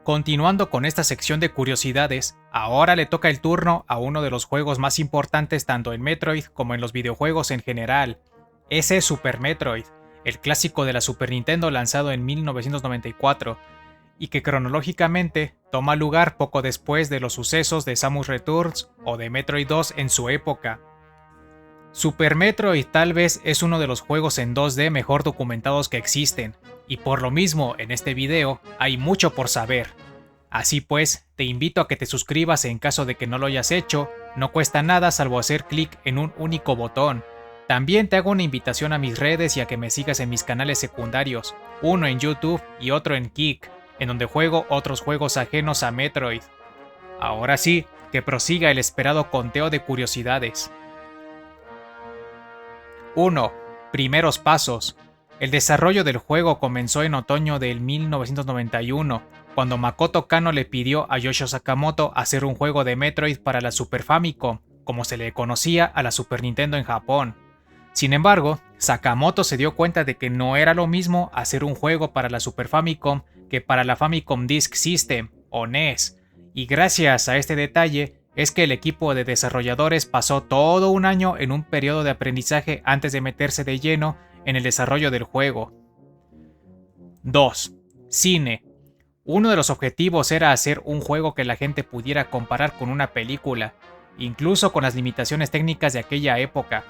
Continuando con esta sección de curiosidades, ahora le toca el turno a uno de los juegos más importantes tanto en Metroid como en los videojuegos en general. Ese es Super Metroid, el clásico de la Super Nintendo lanzado en 1994, y que cronológicamente toma lugar poco después de los sucesos de Samus Returns o de Metroid 2 en su época. Super Metroid tal vez es uno de los juegos en 2D mejor documentados que existen, y por lo mismo en este video hay mucho por saber. Así pues, te invito a que te suscribas en caso de que no lo hayas hecho, no cuesta nada salvo hacer clic en un único botón. También te hago una invitación a mis redes y a que me sigas en mis canales secundarios, uno en YouTube y otro en Kick, en donde juego otros juegos ajenos a Metroid. Ahora sí, que prosiga el esperado conteo de curiosidades. 1. Primeros pasos. El desarrollo del juego comenzó en otoño del 1991, cuando Makoto Kano le pidió a Yoshio Sakamoto hacer un juego de Metroid para la Super Famicom, como se le conocía a la Super Nintendo en Japón. Sin embargo, Sakamoto se dio cuenta de que no era lo mismo hacer un juego para la Super Famicom que para la Famicom Disk System, o NES, y gracias a este detalle es que el equipo de desarrolladores pasó todo un año en un periodo de aprendizaje antes de meterse de lleno en el desarrollo del juego. 2. Cine. Uno de los objetivos era hacer un juego que la gente pudiera comparar con una película, incluso con las limitaciones técnicas de aquella época.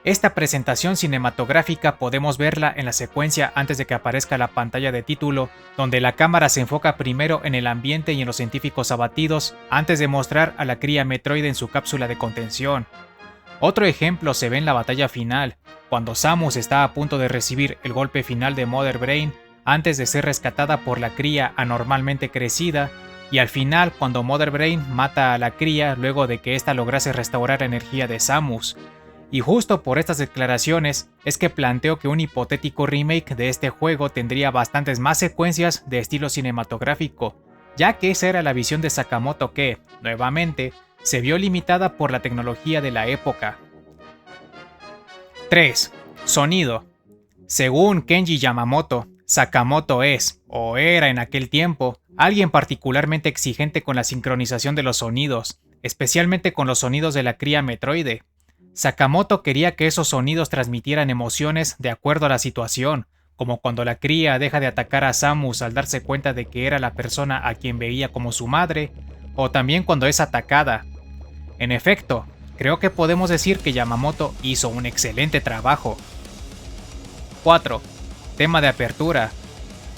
Esta presentación cinematográfica podemos verla en la secuencia antes de que aparezca la pantalla de título, donde la cámara se enfoca primero en el ambiente y en los científicos abatidos, antes de mostrar a la cría Metroid en su cápsula de contención. Otro ejemplo se ve en la batalla final, cuando Samus está a punto de recibir el golpe final de Mother Brain antes de ser rescatada por la cría anormalmente crecida, y al final cuando Mother Brain mata a la cría luego de que ésta lograse restaurar energía de Samus. Y justo por estas declaraciones es que planteo que un hipotético remake de este juego tendría bastantes más secuencias de estilo cinematográfico, ya que esa era la visión de Sakamoto que, nuevamente, se vio limitada por la tecnología de la época. 3. Sonido. Según Kenji Yamamoto, Sakamoto es, o era en aquel tiempo, alguien particularmente exigente con la sincronización de los sonidos, especialmente con los sonidos de la cría Metroide. Sakamoto quería que esos sonidos transmitieran emociones de acuerdo a la situación, como cuando la cría deja de atacar a Samus al darse cuenta de que era la persona a quien veía como su madre, o también cuando es atacada. En efecto, creo que podemos decir que Yamamoto hizo un excelente trabajo. 4. Tema de apertura.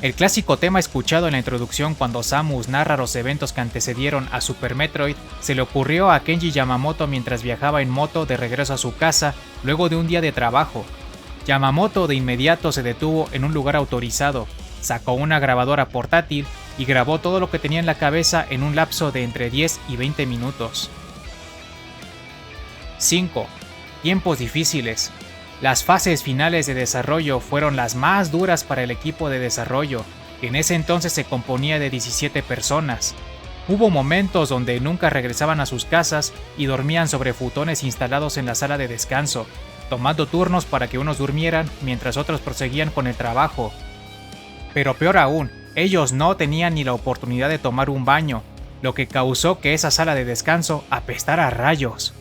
El clásico tema escuchado en la introducción cuando Samus narra los eventos que antecedieron a Super Metroid se le ocurrió a Kenji Yamamoto mientras viajaba en moto de regreso a su casa luego de un día de trabajo. Yamamoto de inmediato se detuvo en un lugar autorizado, sacó una grabadora portátil y grabó todo lo que tenía en la cabeza en un lapso de entre 10 y 20 minutos. 5. Tiempos difíciles. Las fases finales de desarrollo fueron las más duras para el equipo de desarrollo, que en ese entonces se componía de 17 personas. Hubo momentos donde nunca regresaban a sus casas y dormían sobre futones instalados en la sala de descanso, tomando turnos para que unos durmieran mientras otros proseguían con el trabajo. Pero peor aún, ellos no tenían ni la oportunidad de tomar un baño, lo que causó que esa sala de descanso apestara a rayos.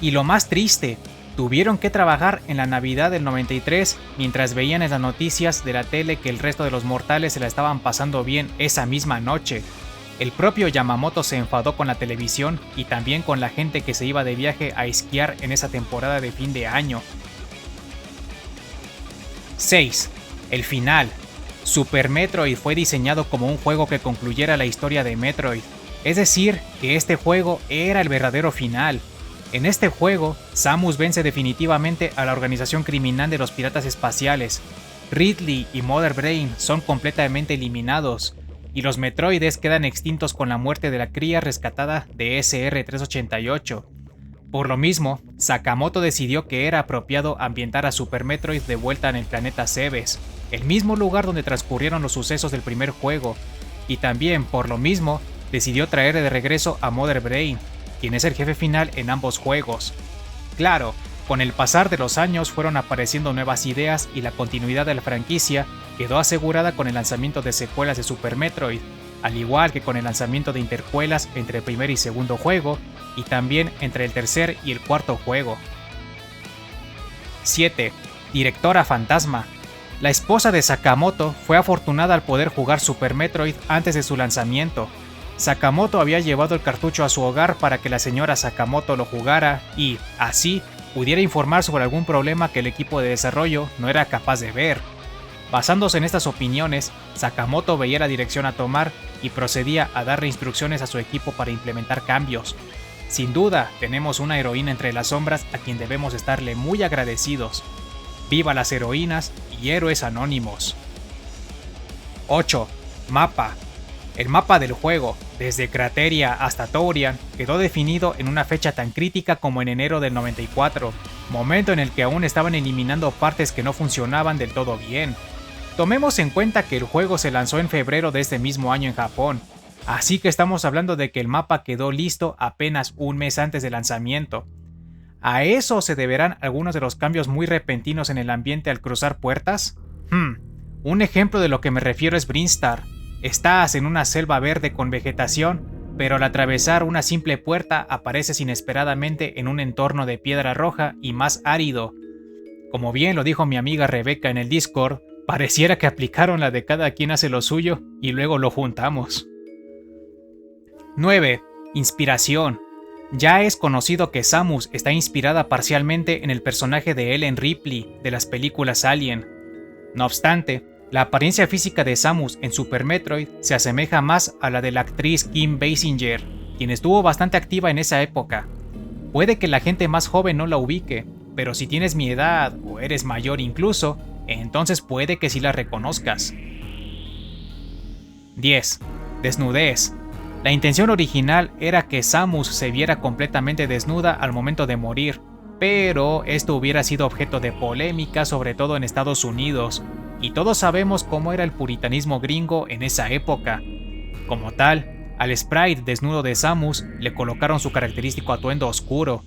Y lo más triste, tuvieron que trabajar en la Navidad del 93 mientras veían en las noticias de la tele que el resto de los mortales se la estaban pasando bien esa misma noche. El propio Yamamoto se enfadó con la televisión y también con la gente que se iba de viaje a esquiar en esa temporada de fin de año. 6. El final. Super Metroid fue diseñado como un juego que concluyera la historia de Metroid, es decir, que este juego era el verdadero final. En este juego, Samus vence definitivamente a la organización criminal de los piratas espaciales. Ridley y Mother Brain son completamente eliminados, y los Metroides quedan extintos con la muerte de la cría rescatada de SR-388. Por lo mismo, Sakamoto decidió que era apropiado ambientar a Super Metroid de vuelta en el planeta Zebes, el mismo lugar donde transcurrieron los sucesos del primer juego, y también, por lo mismo, decidió traer de regreso a Mother Brain, quien es el jefe final en ambos juegos. Claro, con el pasar de los años fueron apareciendo nuevas ideas y la continuidad de la franquicia quedó asegurada con el lanzamiento de secuelas de Super Metroid, al igual que con el lanzamiento de intercuelas entre el primer y segundo juego, y también entre el tercer y el cuarto juego. 7. Directora fantasma. La esposa de Sakamoto fue afortunada al poder jugar Super Metroid antes de su lanzamiento. Sakamoto había llevado el cartucho a su hogar para que la señora Sakamoto lo jugara y, así, pudiera informar sobre algún problema que el equipo de desarrollo no era capaz de ver. Basándose en estas opiniones, Sakamoto veía la dirección a tomar y procedía a darle instrucciones a su equipo para implementar cambios. Sin duda, tenemos una heroína entre las sombras a quien debemos estarle muy agradecidos. ¡Viva las heroínas y héroes anónimos! 8. Mapa. El mapa del juego, desde Crateria hasta Tourian, quedó definido en una fecha tan crítica como en enero del 94, momento en el que aún estaban eliminando partes que no funcionaban del todo bien. Tomemos en cuenta que el juego se lanzó en febrero de este mismo año en Japón, así que estamos hablando de que el mapa quedó listo apenas un mes antes del lanzamiento. ¿A eso se deberán algunos de los cambios muy repentinos en el ambiente al cruzar puertas? Un ejemplo de lo que me refiero es Brinstar. Estás en una selva verde con vegetación, pero al atravesar una simple puerta apareces inesperadamente en un entorno de piedra roja y más árido. Como bien lo dijo mi amiga Rebeca en el Discord, pareciera que aplicaron la de cada quien hace lo suyo y luego lo juntamos. 9. Inspiración. Ya es conocido que Samus está inspirada parcialmente en el personaje de Ellen Ripley de las películas Alien. No obstante, la apariencia física de Samus en Super Metroid se asemeja más a la de la actriz Kim Basinger, quien estuvo bastante activa en esa época. Puede que la gente más joven no la ubique, pero si tienes mi edad o eres mayor incluso, entonces puede que sí la reconozcas. 10. Desnudez. La intención original era que Samus se viera completamente desnuda al momento de morir, pero esto hubiera sido objeto de polémica, sobre todo en Estados Unidos, y todos sabemos cómo era el puritanismo gringo en esa época. Como tal, al sprite desnudo de Samus le colocaron su característico atuendo oscuro.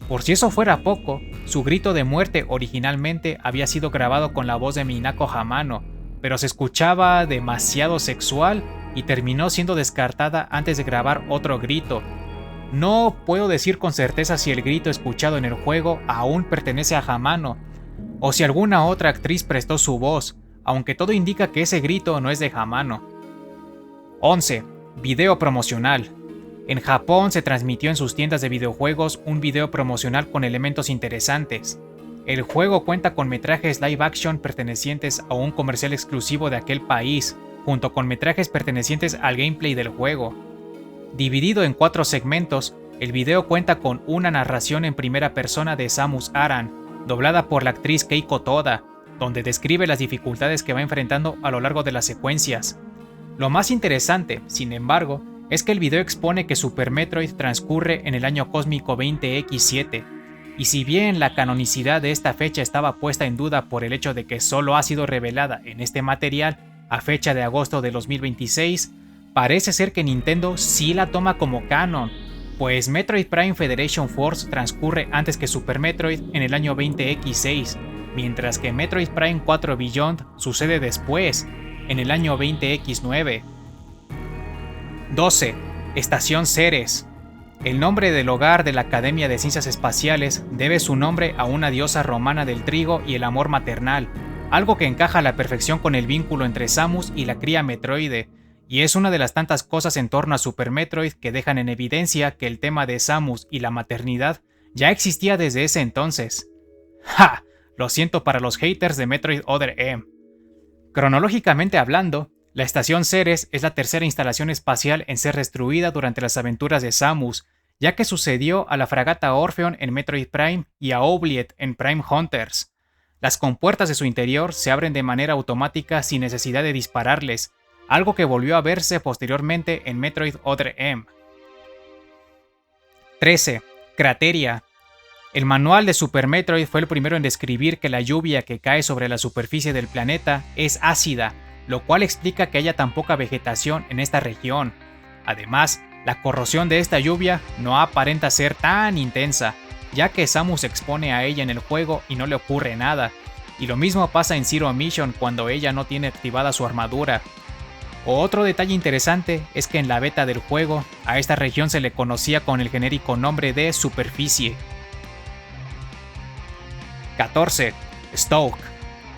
Por si eso fuera poco, su grito de muerte originalmente había sido grabado con la voz de Minako Hamano, pero se escuchaba demasiado sexual y terminó siendo descartada antes de grabar otro grito. No puedo decir con certeza si el grito escuchado en el juego aún pertenece a Hamano, o si alguna otra actriz prestó su voz, aunque todo indica que ese grito no es de Hamano. 11. Video promocional. En Japón se transmitió en sus tiendas de videojuegos un video promocional con elementos interesantes. El juego cuenta con metrajes live action pertenecientes a un comercial exclusivo de aquel país, junto con metrajes pertenecientes al gameplay del juego. Dividido en 4 segmentos, el video cuenta con una narración en primera persona de Samus Aran, doblada por la actriz Keiko Toda, donde describe las dificultades que va enfrentando a lo largo de las secuencias. Lo más interesante, sin embargo, es que el video expone que Super Metroid transcurre en el año cósmico 20X7, y si bien la canonicidad de esta fecha estaba puesta en duda por el hecho de que solo ha sido revelada en este material a fecha de agosto de 2026, parece ser que Nintendo sí la toma como canon, pues Metroid Prime Federation Force transcurre antes que Super Metroid en el año 20X6, mientras que Metroid Prime 4 Beyond sucede después, en el año 20X9. 12. Estación Ceres. El nombre del hogar de la Academia de Ciencias Espaciales debe su nombre a una diosa romana del trigo y el amor maternal, algo que encaja a la perfección con el vínculo entre Samus y la cría Metroide, y es una de las tantas cosas en torno a Super Metroid que dejan en evidencia que el tema de Samus y la maternidad ya existía desde ese entonces. ¡Ja! Lo siento para los haters de Metroid Other M. Cronológicamente hablando, la Estación Ceres es la tercera instalación espacial en ser destruida durante las aventuras de Samus, ya que sucedió a la fragata Orpheon en Metroid Prime y a Oubliette en Prime Hunters. Las compuertas de su interior se abren de manera automática sin necesidad de dispararles, algo que volvió a verse posteriormente en Metroid Other M. 13. Crateria. El manual de Super Metroid fue el primero en describir que la lluvia que cae sobre la superficie del planeta es ácida, lo cual explica que haya tan poca vegetación en esta región. Además, la corrosión de esta lluvia no aparenta ser tan intensa, ya que Samus se expone a ella en el juego y no le ocurre nada, y lo mismo pasa en Zero Mission cuando ella no tiene activada su armadura. Otro detalle interesante es que en la beta del juego, a esta región se le conocía con el genérico nombre de Superficie. 14. Stoke.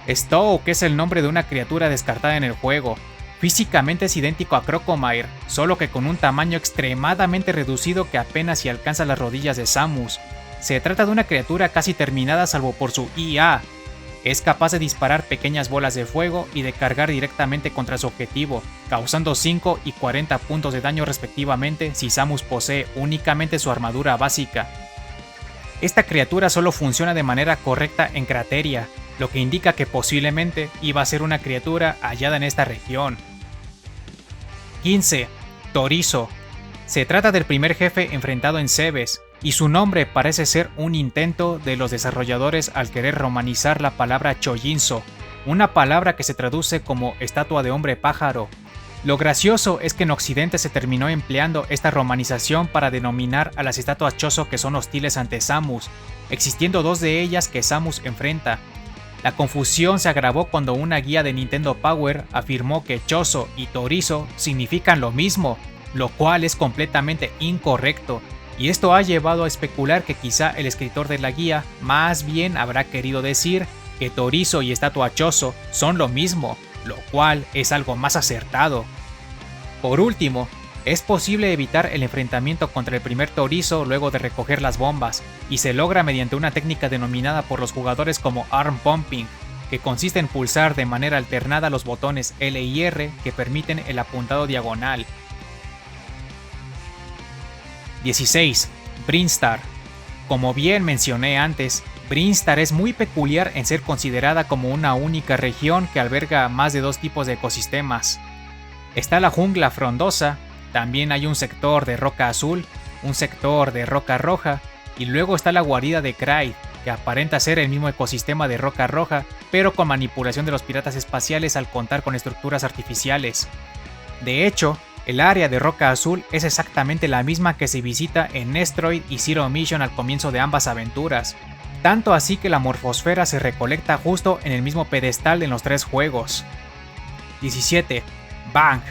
Stoke es el nombre de una criatura descartada en el juego. Físicamente es idéntico a Crocomire, solo que con un tamaño extremadamente reducido que apenas si alcanza las rodillas de Samus. Se trata de una criatura casi terminada salvo por su IA. Es capaz de disparar pequeñas bolas de fuego y de cargar directamente contra su objetivo, causando 5 y 40 puntos de daño respectivamente si Samus posee únicamente su armadura básica. Esta criatura solo funciona de manera correcta en Crateria, lo que indica que posiblemente iba a ser una criatura hallada en esta región. 15. Torizo. Se trata del primer jefe enfrentado en Cebes, y su nombre parece ser un intento de los desarrolladores al querer romanizar la palabra Chojinzo, una palabra que se traduce como estatua de hombre pájaro. Lo gracioso es que en Occidente se terminó empleando esta romanización para denominar a las estatuas Chozo que son hostiles ante Samus, existiendo dos de ellas que Samus enfrenta. La confusión se agravó cuando una guía de Nintendo Power afirmó que Chozo y Torizo significan lo mismo, lo cual es completamente incorrecto, y esto ha llevado a especular que quizá el escritor de la guía más bien habrá querido decir que Torizo y estatua Chozo son lo mismo, lo cual es algo más acertado. Por último, es posible evitar el enfrentamiento contra el primer Torizo luego de recoger las bombas, y se logra mediante una técnica denominada por los jugadores como Arm Pumping, que consiste en pulsar de manera alternada los botones L y R que permiten el apuntado diagonal. 16. Brinstar. Como bien mencioné antes, Brinstar es muy peculiar en ser considerada como una única región que alberga más de dos tipos de ecosistemas. Está la jungla frondosa, también hay un sector de roca azul, un sector de roca roja, y luego está la guarida de Kraid, que aparenta ser el mismo ecosistema de roca roja, pero con manipulación de los piratas espaciales al contar con estructuras artificiales. De hecho, el área de roca azul es exactamente la misma que se visita en Nestroid y Zero Mission al comienzo de ambas aventuras, tanto así que la morfosfera se recolecta justo en el mismo pedestal en los tres juegos. 17. Bang.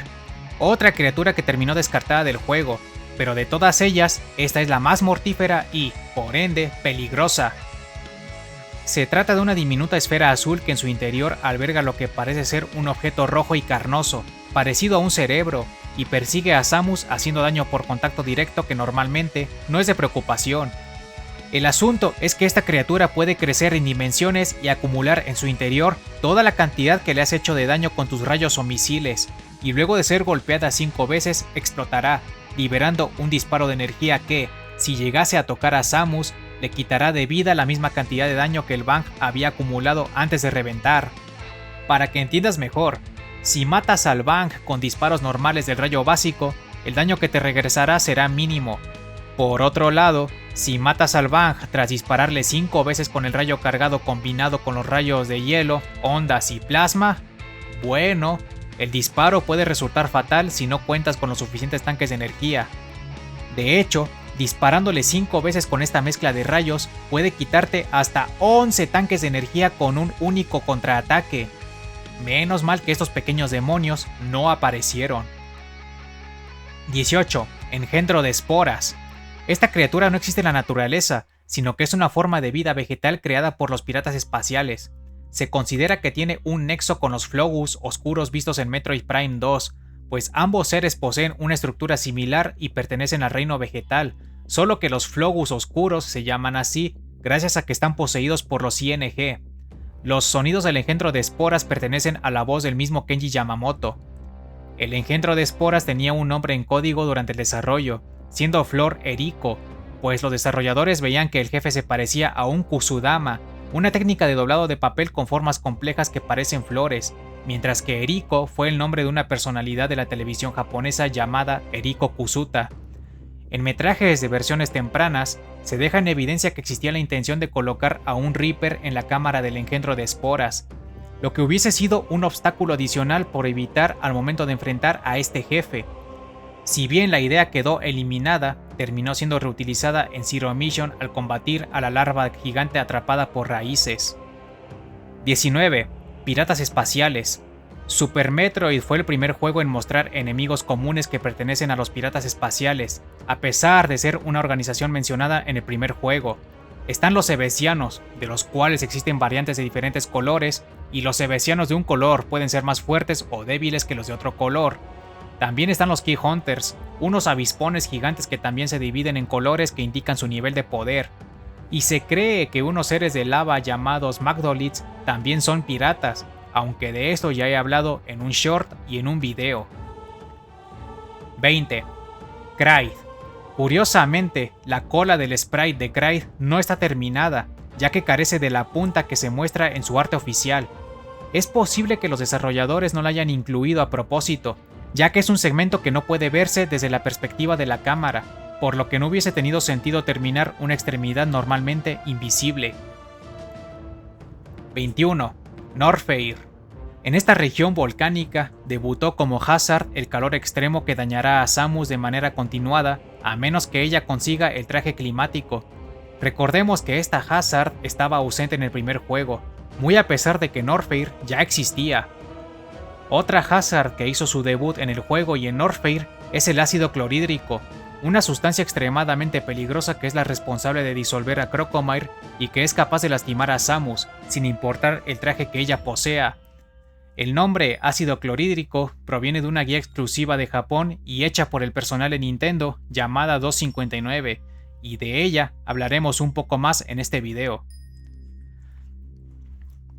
Otra criatura que terminó descartada del juego, pero de todas ellas, esta es la más mortífera y, por ende, peligrosa. Se trata de una diminuta esfera azul que en su interior alberga lo que parece ser un objeto rojo y carnoso, parecido a un cerebro, y persigue a Samus haciendo daño por contacto directo que normalmente no es de preocupación. El asunto es que esta criatura puede crecer en dimensiones y acumular en su interior toda la cantidad que le has hecho de daño con tus rayos o misiles, y luego de ser golpeada 5 veces explotará, liberando un disparo de energía que, si llegase a tocar a Samus, le quitará de vida la misma cantidad de daño que el Bang había acumulado antes de reventar. Para que entiendas mejor, si matas al Bang con disparos normales del rayo básico, el daño que te regresará será mínimo. Por otro lado, si matas al Bang tras dispararle 5 veces con el rayo cargado combinado con los rayos de hielo, ondas y plasma, bueno, el disparo puede resultar fatal si no cuentas con los suficientes tanques de energía. De hecho, disparándole 5 veces con esta mezcla de rayos puede quitarte hasta 11 tanques de energía con un único contraataque. Menos mal que estos pequeños demonios no aparecieron. 18. Engendro de esporas. Esta criatura no existe en la naturaleza, sino que es una forma de vida vegetal creada por los piratas espaciales. Se considera que tiene un nexo con los Flogus oscuros vistos en Metroid Prime 2, pues ambos seres poseen una estructura similar y pertenecen al reino vegetal, solo que los Flogus oscuros se llaman así gracias a que están poseídos por los ING. Los sonidos del engendro de esporas pertenecen a la voz del mismo Kenji Yamamoto. El engendro de esporas tenía un nombre en código durante el desarrollo, siendo Flor Eriko, pues los desarrolladores veían que el jefe se parecía a un Kusudama, una técnica de doblado de papel con formas complejas que parecen flores, mientras que Eriko fue el nombre de una personalidad de la televisión japonesa llamada Eriko Kusuta. En metrajes de versiones tempranas, se deja en evidencia que existía la intención de colocar a un Reaper en la cámara del engendro de esporas, lo que hubiese sido un obstáculo adicional por evitar al momento de enfrentar a este jefe. Si bien la idea quedó eliminada, terminó siendo reutilizada en Zero Mission al combatir a la larva gigante atrapada por raíces. 19. Piratas espaciales. Super Metroid fue el primer juego en mostrar enemigos comunes que pertenecen a los piratas espaciales, a pesar de ser una organización mencionada en el primer juego. Están los Cebesianos, de los cuales existen variantes de diferentes colores, y los Cebesianos de un color pueden ser más fuertes o débiles que los de otro color. También están los Key Hunters, unos avispones gigantes que también se dividen en colores que indican su nivel de poder. Y se cree que unos seres de lava llamados Magdoliths también son piratas, aunque de esto ya he hablado en un short y en un video. 20. Kraid. Curiosamente, la cola del sprite de Kraid no está terminada, ya que carece de la punta que se muestra en su arte oficial. Es posible que los desarrolladores no la hayan incluido a propósito, ya que es un segmento que no puede verse desde la perspectiva de la cámara, por lo que no hubiese tenido sentido terminar una extremidad normalmente invisible. 21. Norfair. En esta región volcánica debutó como Hazard el calor extremo que dañará a Samus de manera continuada a menos que ella consiga el traje climático. Recordemos que esta Hazard estaba ausente en el primer juego, muy a pesar de que Norfair ya existía. Otra Hazard que hizo su debut en el juego y en Norfair es el ácido clorhídrico, una sustancia extremadamente peligrosa que es la responsable de disolver a Crocomire y que es capaz de lastimar a Samus, sin importar el traje que ella posea. El nombre ácido clorhídrico proviene de una guía exclusiva de Japón y hecha por el personal de Nintendo llamada 259, y de ella hablaremos un poco más en este video.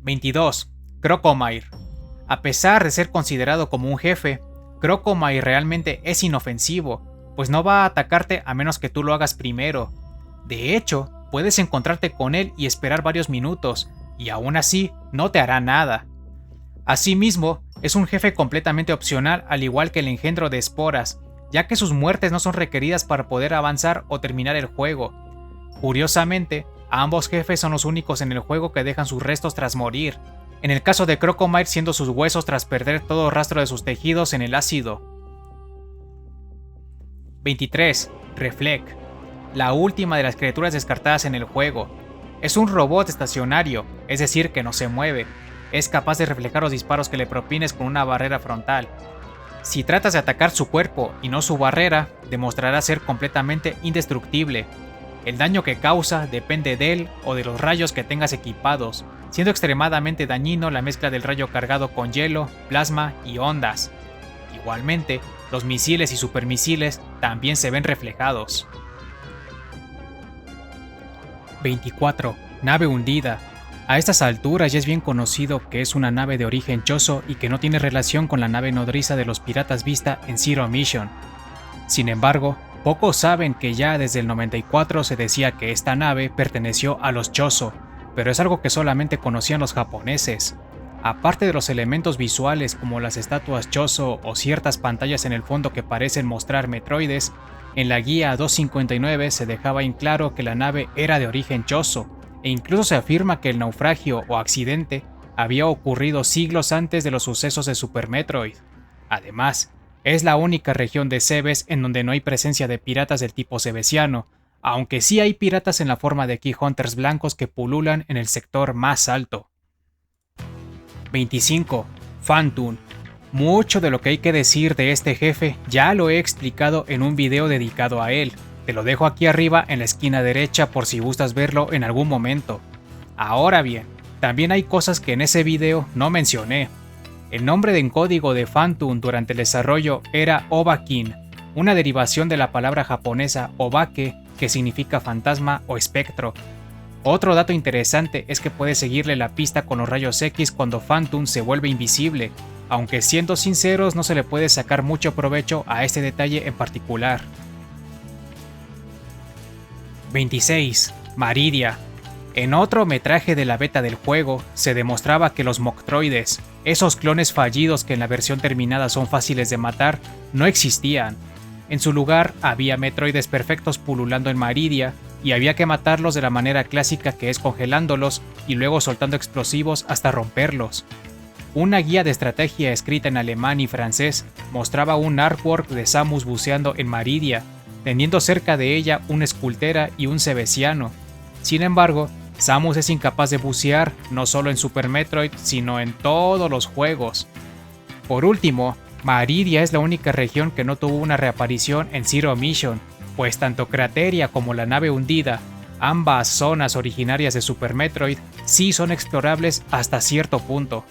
22. Crocomire. A pesar de ser considerado como un jefe, Crocomire realmente es inofensivo, pues no va a atacarte a menos que tú lo hagas primero. De hecho, puedes encontrarte con él y esperar varios minutos, y aún así no te hará nada. Asimismo, es un jefe completamente opcional al igual que el engendro de esporas, ya que sus muertes no son requeridas para poder avanzar o terminar el juego. Curiosamente, ambos jefes son los únicos en el juego que dejan sus restos tras morir, en el caso de Crocomire siendo sus huesos tras perder todo rastro de sus tejidos en el ácido. 23. Reflect. La última de las criaturas descartadas en el juego. Es un robot estacionario, es decir que no se mueve. Es capaz de reflejar los disparos que le propines con una barrera frontal. Si tratas de atacar su cuerpo y no su barrera, demostrará ser completamente indestructible. El daño que causa depende de él o de los rayos que tengas equipados, siendo extremadamente dañino la mezcla del rayo cargado con hielo, plasma y ondas. Igualmente, los misiles y supermisiles también se ven reflejados. 24. Nave hundida. A estas alturas ya es bien conocido que es una nave de origen chozo y que no tiene relación con la nave nodriza de los piratas vista en Zero Mission. Sin embargo, pocos saben que ya desde el 94 se decía que esta nave perteneció a los chozo, pero es algo que solamente conocían los japoneses. Aparte de los elementos visuales como las estatuas chozo o ciertas pantallas en el fondo que parecen mostrar metroides, en la guía 259 se dejaba en claro que la nave era de origen chozo, e incluso se afirma que el naufragio o accidente había ocurrido siglos antes de los sucesos de Super Metroid. Además, es la única región de Cebes en donde no hay presencia de piratas del tipo cebesiano, aunque sí hay piratas en la forma de Key Hunters blancos que pululan en el sector más alto. 25. Phantoon. Mucho de lo que hay que decir de este jefe ya lo he explicado en un video dedicado a él. Te lo dejo aquí arriba en la esquina derecha por si gustas verlo en algún momento. Ahora bien, también hay cosas que en ese video no mencioné. El nombre en código de Phantoon durante el desarrollo era Obakin, una derivación de la palabra japonesa Obake, que significa fantasma o espectro. Otro dato interesante es que puedes seguirle la pista con los rayos X cuando Phantoon se vuelve invisible, aunque siendo sinceros no se le puede sacar mucho provecho a este detalle en particular. 26. Maridia. En otro metraje de la beta del juego, se demostraba que los Moktroides, esos clones fallidos que en la versión terminada son fáciles de matar, no existían. En su lugar, había Metroides perfectos pululando en Maridia, y había que matarlos de la manera clásica que es congelándolos y luego soltando explosivos hasta romperlos. Una guía de estrategia escrita en alemán y francés mostraba un artwork de Samus buceando en Maridia, teniendo cerca de ella una escultera y un cebesiano. Sin embargo, Samus es incapaz de bucear no solo en Super Metroid, sino en todos los juegos. Por último, Maridia es la única región que no tuvo una reaparición en Zero Mission, pues tanto Crateria como la nave hundida, ambas zonas originarias de Super Metroid, sí son explorables hasta cierto punto.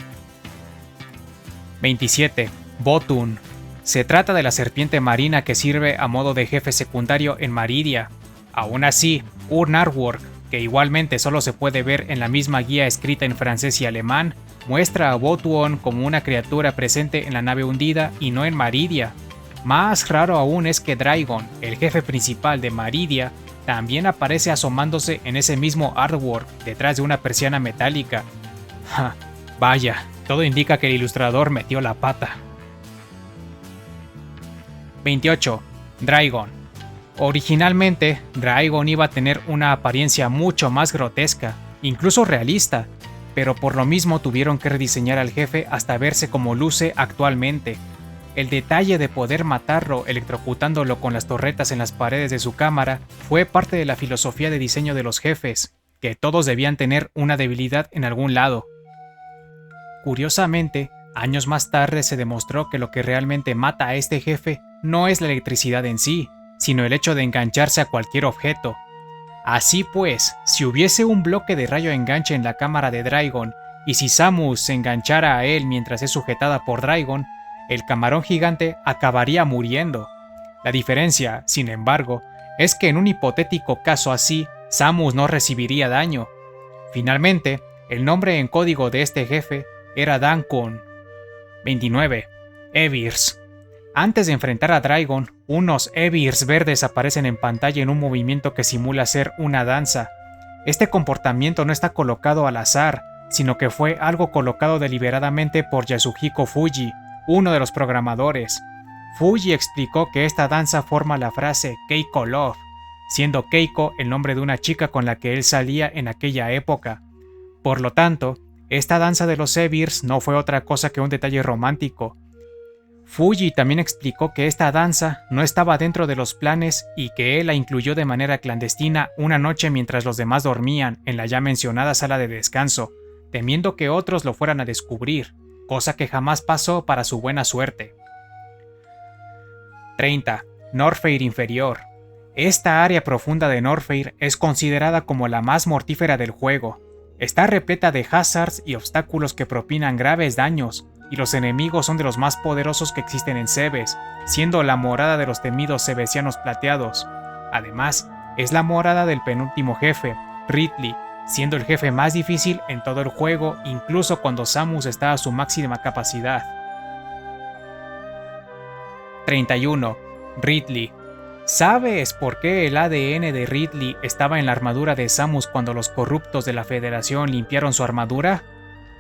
27. Botun. Se trata de la serpiente marina que sirve a modo de jefe secundario en Maridia. Aún así, un artwork, que igualmente solo se puede ver en la misma guía escrita en francés y alemán, muestra a Botuon como una criatura presente en la nave hundida y no en Maridia. Más raro aún es que Draigon, el jefe principal de Maridia, también aparece asomándose en ese mismo artwork detrás de una persiana metálica. Ja, vaya, todo indica que el ilustrador metió la pata. 28. Draigon. Originalmente, Draigon iba a tener una apariencia mucho más grotesca, incluso realista, pero por lo mismo tuvieron que rediseñar al jefe hasta verse como luce actualmente. El detalle de poder matarlo electrocutándolo con las torretas en las paredes de su cámara fue parte de la filosofía de diseño de los jefes, que todos debían tener una debilidad en algún lado. Curiosamente, años más tarde se demostró que lo que realmente mata a este jefe no es la electricidad en sí, sino el hecho de engancharse a cualquier objeto. Así pues, si hubiese un bloque de rayo enganche en la cámara de Draigon, y si Samus se enganchara a él mientras es sujetada por Draigon, el camarón gigante acabaría muriendo. La diferencia, sin embargo, es que en un hipotético caso así, Samus no recibiría daño. Finalmente, el nombre en código de este jefe era Dankon. 29. Evirs. Antes de enfrentar a Draigon, unos Evirs verdes aparecen en pantalla en un movimiento que simula ser una danza. Este comportamiento no está colocado al azar, sino que fue algo colocado deliberadamente por Yasuhiko Fuji, uno de los programadores. Fuji explicó que esta danza forma la frase Keiko Love, siendo Keiko el nombre de una chica con la que él salía en aquella época. Por lo tanto, esta danza de los Evirs no fue otra cosa que un detalle romántico. Fuji también explicó que esta danza no estaba dentro de los planes y que él la incluyó de manera clandestina una noche mientras los demás dormían en la ya mencionada sala de descanso, temiendo que otros lo fueran a descubrir, cosa que jamás pasó para su buena suerte. 30. Norfair inferior. Esta área profunda de Norfair es considerada como la más mortífera del juego. Está repleta de hazards y obstáculos que propinan graves daños, y los enemigos son de los más poderosos que existen en Cebes, siendo la morada de los temidos cebesianos plateados. Además, es la morada del penúltimo jefe, Ridley, siendo el jefe más difícil en todo el juego, incluso cuando Samus está a su máxima capacidad. 31. Ridley. ¿Sabes por qué el ADN de Ridley estaba en la armadura de Samus cuando los corruptos de la Federación limpiaron su armadura?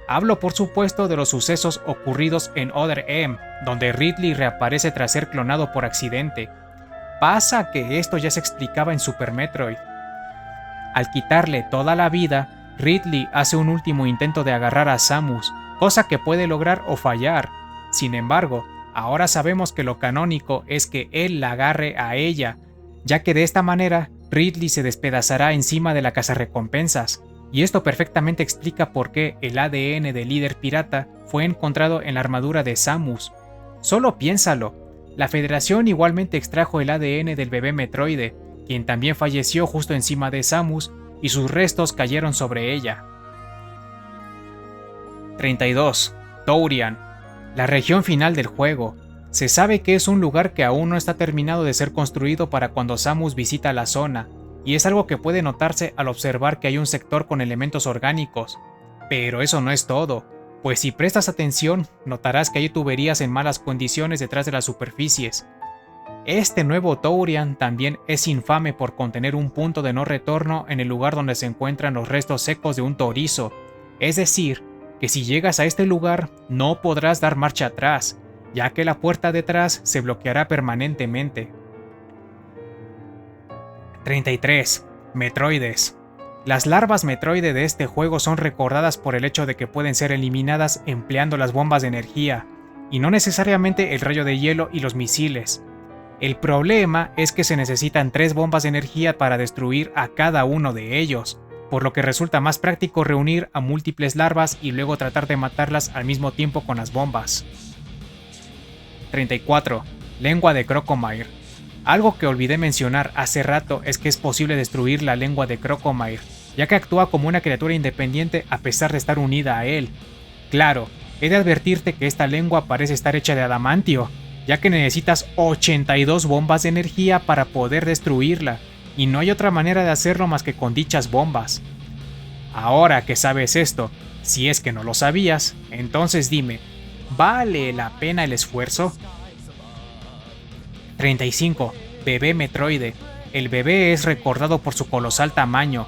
Hablo por supuesto de los sucesos ocurridos en Other M, donde Ridley reaparece tras ser clonado por accidente. Pasa que esto ya se explicaba en Super Metroid. Al quitarle toda la vida, Ridley hace un último intento de agarrar a Samus, cosa que puede lograr o fallar. Sin embargo, ahora sabemos que lo canónico es que él la agarre a ella, ya que de esta manera Ridley se despedazará encima de la cazarrecompensas. Y esto perfectamente explica por qué el ADN del líder pirata fue encontrado en la armadura de Samus. Solo piénsalo, la Federación igualmente extrajo el ADN del bebé Metroide, quien también falleció justo encima de Samus, y sus restos cayeron sobre ella. 32. Tourian. La región final del juego. Se sabe que es un lugar que aún no está terminado de ser construido para cuando Samus visita la zona, y es algo que puede notarse al observar que hay un sector con elementos orgánicos. Pero eso no es todo, pues si prestas atención, notarás que hay tuberías en malas condiciones detrás de las superficies. Este nuevo Tourian también es infame por contener un punto de no retorno en el lugar donde se encuentran los restos secos de un Torizo, es decir, que si llegas a este lugar no podrás dar marcha atrás, ya que la puerta detrás se bloqueará permanentemente. 33. Metroides. Las larvas Metroide de este juego son recordadas por el hecho de que pueden ser eliminadas empleando las bombas de energía, y no necesariamente el rayo de hielo y los misiles. El problema es que se necesitan 3 bombas de energía para destruir a cada uno de ellos, por lo que resulta más práctico reunir a múltiples larvas y luego tratar de matarlas al mismo tiempo con las bombas. 34. Lengua de Crocomire. Algo que olvidé mencionar hace rato es que es posible destruir la lengua de Crocomire, ya que actúa como una criatura independiente a pesar de estar unida a él. Claro, he de advertirte que esta lengua parece estar hecha de adamantio, ya que necesitas 82 bombas de energía para poder destruirla, y no hay otra manera de hacerlo más que con dichas bombas. Ahora que sabes esto, si es que no lo sabías, entonces dime, ¿vale la pena el esfuerzo? 35. Bebé Metroide. El bebé es recordado por su colosal tamaño.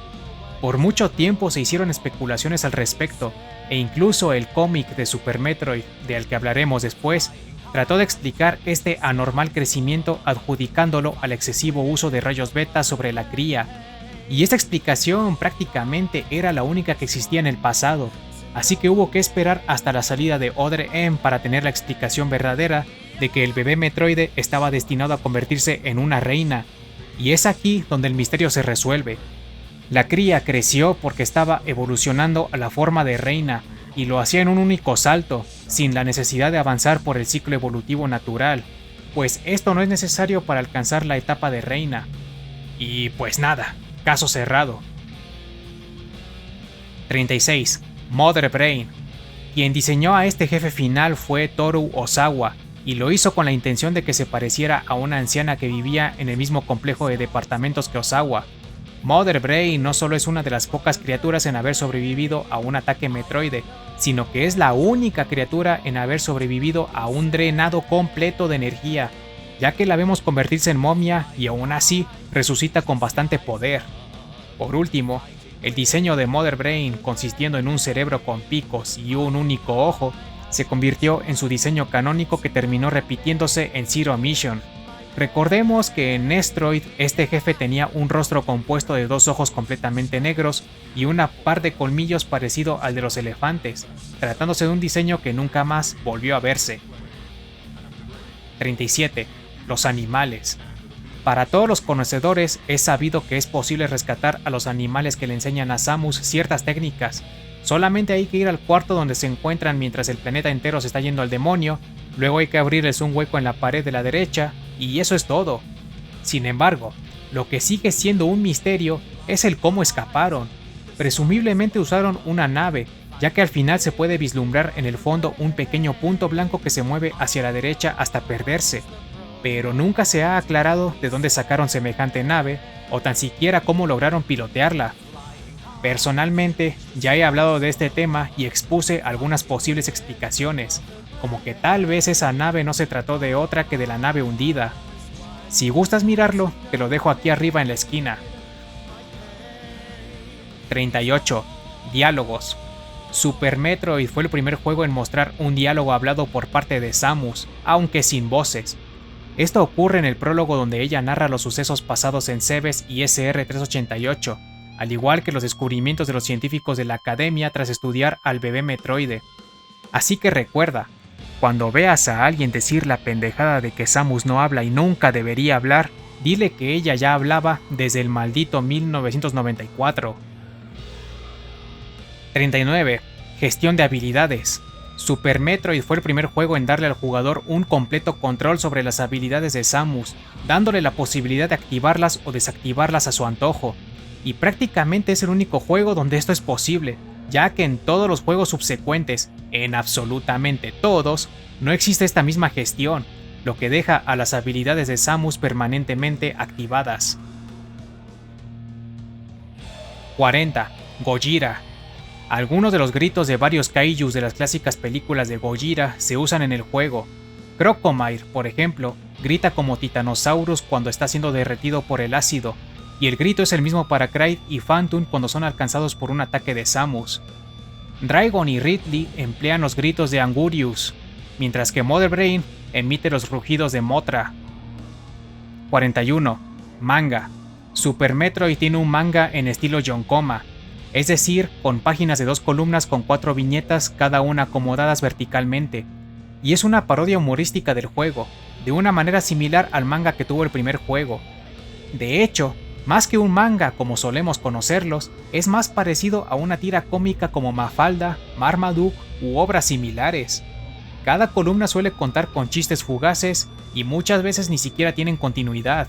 Por mucho tiempo se hicieron especulaciones al respecto, e incluso el cómic de Super Metroid, del que hablaremos después, trató de explicar este anormal crecimiento adjudicándolo al excesivo uso de rayos beta sobre la cría. Y esta explicación prácticamente era la única que existía en el pasado, así que hubo que esperar hasta la salida de Other M para tener la explicación verdadera de que el bebé Metroide estaba destinado a convertirse en una reina, y es aquí donde el misterio se resuelve. La cría creció porque estaba evolucionando a la forma de reina, y lo hacía en un único salto, sin la necesidad de avanzar por el ciclo evolutivo natural, pues esto no es necesario para alcanzar la etapa de reina. Y pues nada, caso cerrado. 36. Mother Brain. Quien diseñó a este jefe final fue Toru Osawa, y lo hizo con la intención de que se pareciera a una anciana que vivía en el mismo complejo de departamentos que Osawa. Mother Brain no solo es una de las pocas criaturas en haber sobrevivido a un ataque Metroide, sino que es la única criatura en haber sobrevivido a un drenado completo de energía, ya que la vemos convertirse en momia y aún así resucita con bastante poder. Por último, el diseño de Mother Brain, consistiendo en un cerebro con picos y un único ojo, se convirtió en su diseño canónico que terminó repitiéndose en Zero Mission. Recordemos que en Nestroid este jefe tenía un rostro compuesto de dos ojos completamente negros y una par de colmillos parecido al de los elefantes, tratándose de un diseño que nunca más volvió a verse. 37. Los animales. Para todos los conocedores es sabido que es posible rescatar a los animales que le enseñan a Samus ciertas técnicas. Solamente hay que ir al cuarto donde se encuentran mientras el planeta entero se está yendo al demonio, luego hay que abrirles un hueco en la pared de la derecha, y eso es todo. Sin embargo, lo que sigue siendo un misterio es el cómo escaparon. Presumiblemente usaron una nave, ya que al final se puede vislumbrar en el fondo un pequeño punto blanco que se mueve hacia la derecha hasta perderse, pero nunca se ha aclarado de dónde sacaron semejante nave, o tan siquiera cómo lograron pilotearla. Personalmente, ya he hablado de este tema y expuse algunas posibles explicaciones, como que tal vez esa nave no se trató de otra que de la nave hundida. Si gustas mirarlo, te lo dejo aquí arriba en la esquina. 38. Diálogos. Super Metroid fue el primer juego en mostrar un diálogo hablado por parte de Samus, aunque sin voces. Esto ocurre en el prólogo donde ella narra los sucesos pasados en Cebes y SR-388, al igual que los descubrimientos de los científicos de la Academia tras estudiar al bebé Metroide. Así que recuerda, cuando veas a alguien decir la pendejada de que Samus no habla y nunca debería hablar, dile que ella ya hablaba desde el maldito 1994. 39. Gestión de habilidades. Super Metroid fue el primer juego en darle al jugador un completo control sobre las habilidades de Samus, dándole la posibilidad de activarlas o desactivarlas a su antojo. Y prácticamente es el único juego donde esto es posible, ya que en todos los juegos subsecuentes, en absolutamente todos, no existe esta misma gestión, lo que deja a las habilidades de Samus permanentemente activadas. 40. Gojira. Algunos de los gritos de varios kaijus de las clásicas películas de Gojira se usan en el juego. Crocomire, por ejemplo, grita como Titanosaurus cuando está siendo derretido por el ácido, y el grito es el mismo para Kraid y Phantom cuando son alcanzados por un ataque de Samus. Dragon y Ridley emplean los gritos de Angurius, mientras que Mother Brain emite los rugidos de Mothra. 41. Manga. Super Metroid tiene un manga en estilo Yonkoma, es decir, con páginas de 2 columnas con 4 viñetas cada una acomodadas verticalmente, y es una parodia humorística del juego, de una manera similar al manga que tuvo el primer juego. De hecho, más que un manga como solemos conocerlos, es más parecido a una tira cómica como Mafalda, Marmaduke u obras similares. Cada columna suele contar con chistes fugaces y muchas veces ni siquiera tienen continuidad,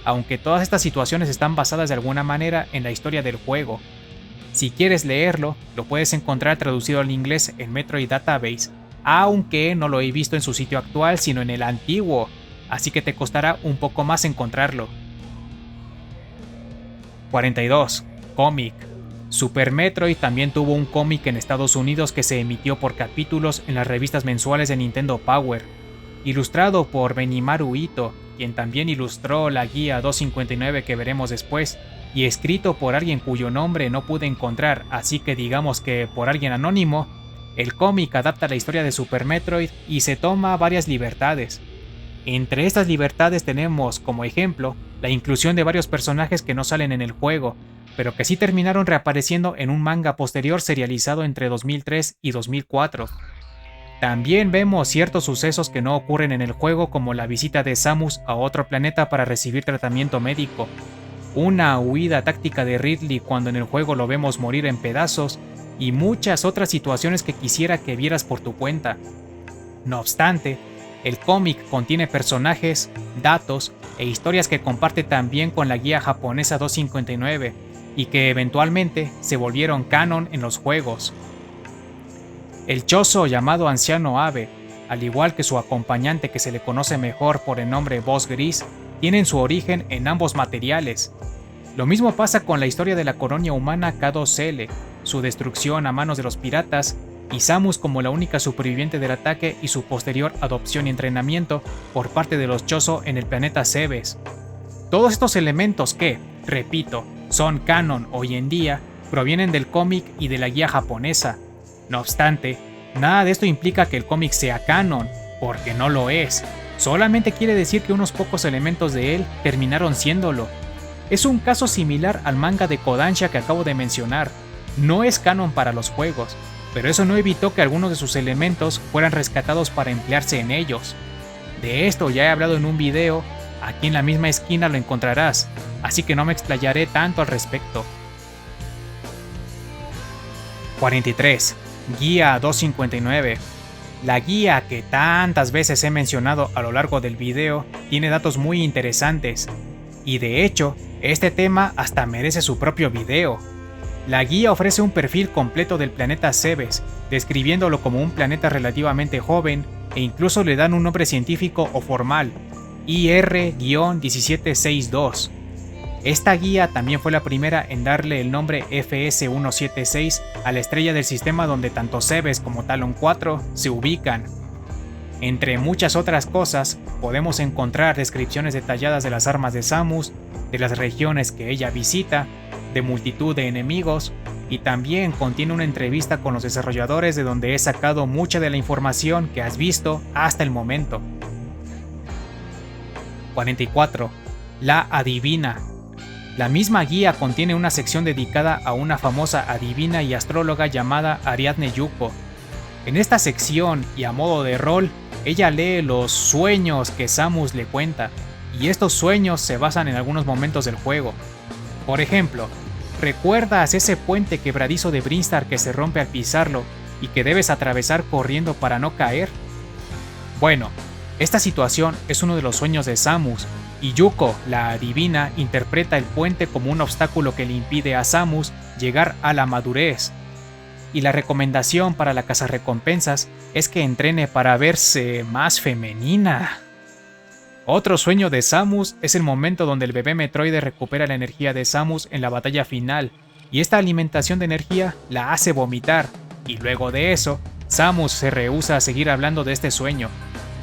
aunque todas estas situaciones están basadas de alguna manera en la historia del juego. Si quieres leerlo, lo puedes encontrar traducido al inglés en Metroid Database, aunque no lo he visto en su sitio actual sino en el antiguo, así que te costará un poco más encontrarlo. 42. Cómic. Super Metroid también tuvo un cómic en Estados Unidos que se emitió por capítulos en las revistas mensuales de Nintendo Power, ilustrado por Benimaru Ito, quien también ilustró la guía 259 que veremos después, y escrito por alguien cuyo nombre no pude encontrar, así que digamos que por alguien anónimo. El cómic adapta la historia de Super Metroid y se toma varias libertades. Entre estas libertades tenemos, como ejemplo, la inclusión de varios personajes que no salen en el juego, pero que sí terminaron reapareciendo en un manga posterior serializado entre 2003 y 2004. También vemos ciertos sucesos que no ocurren en el juego, como la visita de Samus a otro planeta para recibir tratamiento médico, una huida táctica de Ridley cuando en el juego lo vemos morir en pedazos, y muchas otras situaciones que quisiera que vieras por tu cuenta. No obstante, el cómic contiene personajes, datos e historias que comparte también con la guía japonesa 259 y que eventualmente se volvieron canon en los juegos. El chozo llamado Anciano Abe, al igual que su acompañante que se le conoce mejor por el nombre Boss Gris, tienen su origen en ambos materiales. Lo mismo pasa con la historia de la colonia humana K2L, su destrucción a manos de los piratas, y Samus como la única superviviente del ataque y su posterior adopción y entrenamiento por parte de los Chozo en el planeta Cebes. Todos estos elementos que, repito, son canon hoy en día, provienen del cómic y de la guía japonesa. No obstante, nada de esto implica que el cómic sea canon, porque no lo es. Solamente quiere decir que unos pocos elementos de él terminaron siéndolo. Es un caso similar al manga de Kodansha que acabo de mencionar. No es canon para los juegos, pero eso no evitó que algunos de sus elementos fueran rescatados para emplearse en ellos. De esto ya he hablado en un video, aquí en la misma esquina lo encontrarás, así que no me explayaré tanto al respecto. 43. Guía 259. La guía que tantas veces he mencionado a lo largo del video tiene datos muy interesantes, y de hecho, este tema hasta merece su propio video. La guía ofrece un perfil completo del planeta Cebes, describiéndolo como un planeta relativamente joven e incluso le dan un nombre científico o formal, IR-1762. Esta guía también fue la primera en darle el nombre FS-176 a la estrella del sistema donde tanto Cebes como Talon 4 se ubican. Entre muchas otras cosas, podemos encontrar descripciones detalladas de las armas de Samus, de las regiones que ella visita, de multitud de enemigos, y también contiene una entrevista con los desarrolladores de donde he sacado mucha de la información que has visto hasta el momento. 44. La adivina. La misma guía contiene una sección dedicada a una famosa adivina y astróloga llamada Ariadne Yuko. En esta sección, y a modo de rol, ella lee los sueños que Samus le cuenta, y estos sueños se basan en algunos momentos del juego. Por ejemplo, ¿recuerdas ese puente quebradizo de Brinstar que se rompe al pisarlo y que debes atravesar corriendo para no caer? Bueno, esta situación es uno de los sueños de Samus, y Yuko, la adivina, interpreta el puente como un obstáculo que le impide a Samus llegar a la madurez. Y la recomendación para la cazarrecompensas es que entrene para verse más femenina. Otro sueño de Samus es el momento donde el bebé Metroide recupera la energía de Samus en la batalla final, y esta alimentación de energía la hace vomitar, y luego de eso, Samus se rehúsa a seguir hablando de este sueño.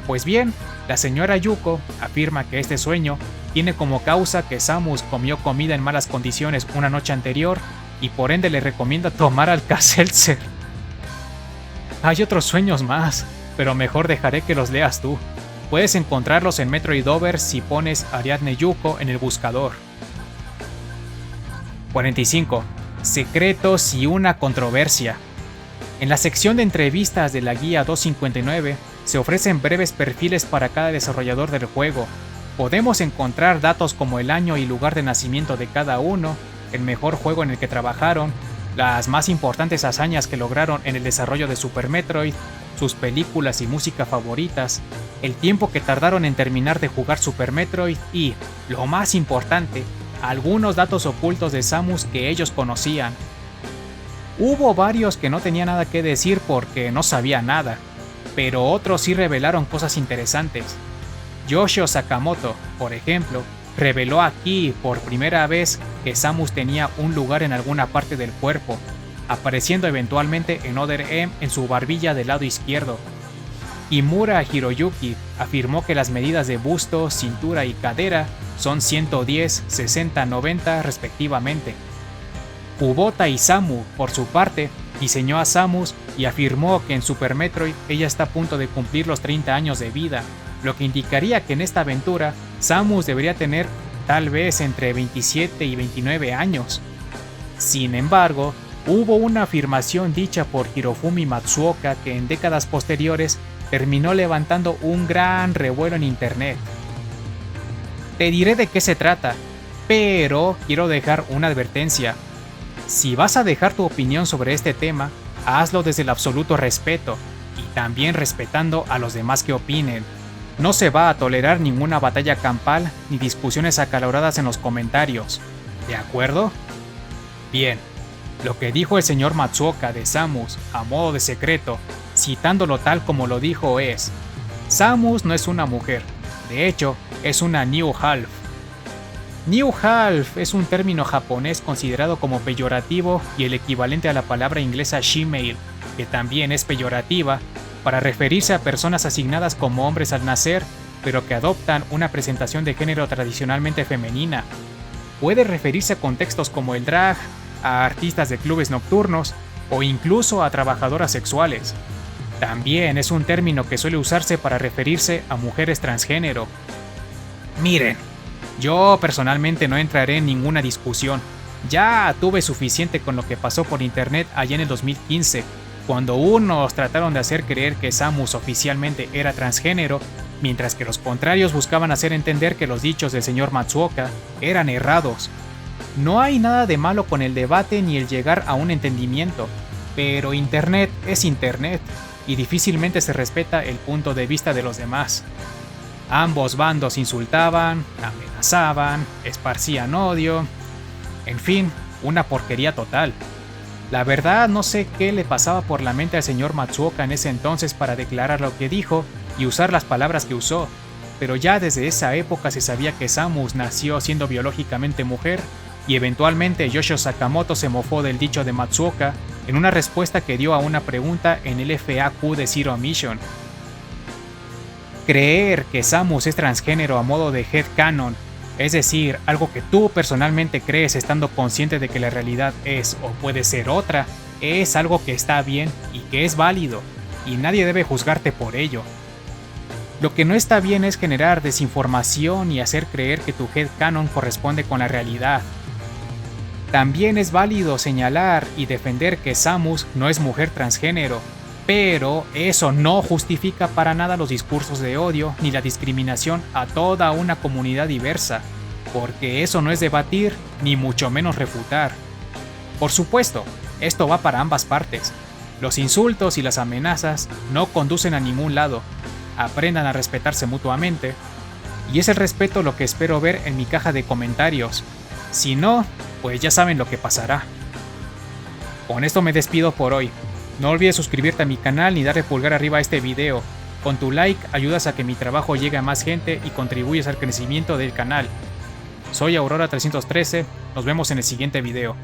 Pues bien, la señora Yuko afirma que este sueño tiene como causa que Samus comió comida en malas condiciones una noche anterior y por ende le recomienda tomar Alka-Seltzer. Hay otros sueños más, pero mejor dejaré que los leas tú. Puedes encontrarlos en Metroidover si pones Ariadne Yuko en el buscador. 45. Secretos y una controversia. En la sección de entrevistas de la guía 259 se ofrecen breves perfiles para cada desarrollador del juego. Podemos encontrar datos como el año y lugar de nacimiento de cada uno, el mejor juego en el que trabajaron, las más importantes hazañas que lograron en el desarrollo de Super Metroid, sus películas y música favoritas, el tiempo que tardaron en terminar de jugar Super Metroid y, lo más importante, algunos datos ocultos de Samus que ellos conocían. Hubo varios que no tenían nada que decir porque no sabía nada, pero otros sí revelaron cosas interesantes. Yoshio Sakamoto, por ejemplo, reveló aquí por primera vez que Samus tenía un lugar en alguna parte del cuerpo, apareciendo eventualmente en Other M en su barbilla del lado izquierdo. Kimura Hiroyuki afirmó que las medidas de busto, cintura y cadera son 110, 60, 90 respectivamente. Kubota Isamu, por su parte, diseñó a Samus y afirmó que en Super Metroid ella está a punto de cumplir los 30 años de vida, lo que indicaría que en esta aventura Samus debería tener tal vez entre 27 y 29 años. Sin embargo, hubo una afirmación dicha por Hirofumi Matsuoka que en décadas posteriores terminó levantando un gran revuelo en internet. Te diré de qué se trata, pero quiero dejar una advertencia. Si vas a dejar tu opinión sobre este tema, hazlo desde el absoluto respeto y también respetando a los demás que opinen. No se va a tolerar ninguna batalla campal ni discusiones acaloradas en los comentarios. ¿De acuerdo? Bien, lo que dijo el señor Matsuoka de Samus a modo de secreto, citándolo tal como lo dijo es: Samus no es una mujer, de hecho es una New Half. New Half es un término japonés considerado como peyorativo y el equivalente a la palabra inglesa she-male, que también es peyorativa, para referirse a personas asignadas como hombres al nacer, pero que adoptan una presentación de género tradicionalmente femenina. Puede referirse a contextos como el drag, a artistas de clubes nocturnos o incluso a trabajadoras sexuales. También es un término que suele usarse para referirse a mujeres transgénero. Miren, yo personalmente no entraré en ninguna discusión. Ya tuve suficiente con lo que pasó por internet allá en el 2015, cuando unos trataron de hacer creer que Samus oficialmente era transgénero, mientras que los contrarios buscaban hacer entender que los dichos del señor Matsuoka eran errados. No hay nada de malo con el debate ni el llegar a un entendimiento, pero internet es internet y difícilmente se respeta el punto de vista de los demás. Ambos bandos insultaban, amenazaban, esparcían odio, en fin, una porquería total. La verdad no sé qué le pasaba por la mente al señor Matsuoka en ese entonces para declarar lo que dijo y usar las palabras que usó, pero ya desde esa época se sabía que Samus nació siendo biológicamente mujer y eventualmente Yoshio Sakamoto se mofó del dicho de Matsuoka en una respuesta que dio a una pregunta en el FAQ de Zero Mission. Creer que Samus es transgénero a modo de headcanon, es decir, algo que tú personalmente crees estando consciente de que la realidad es o puede ser otra, es algo que está bien y que es válido, y nadie debe juzgarte por ello. Lo que no está bien es generar desinformación y hacer creer que tu headcanon corresponde con la realidad. También es válido señalar y defender que Samus no es mujer transgénero, pero eso no justifica para nada los discursos de odio ni la discriminación a toda una comunidad diversa, porque eso no es debatir ni mucho menos refutar. Por supuesto, esto va para ambas partes. Los insultos y las amenazas no conducen a ningún lado. Aprendan a respetarse mutuamente, y es el respeto lo que espero ver en mi caja de comentarios. Si no, pues ya saben lo que pasará. Con esto me despido por hoy. No olvides suscribirte a mi canal ni darle pulgar arriba a este video. Con tu like ayudas a que mi trabajo llegue a más gente y contribuyes al crecimiento del canal. Soy Aurora313, nos vemos en el siguiente video.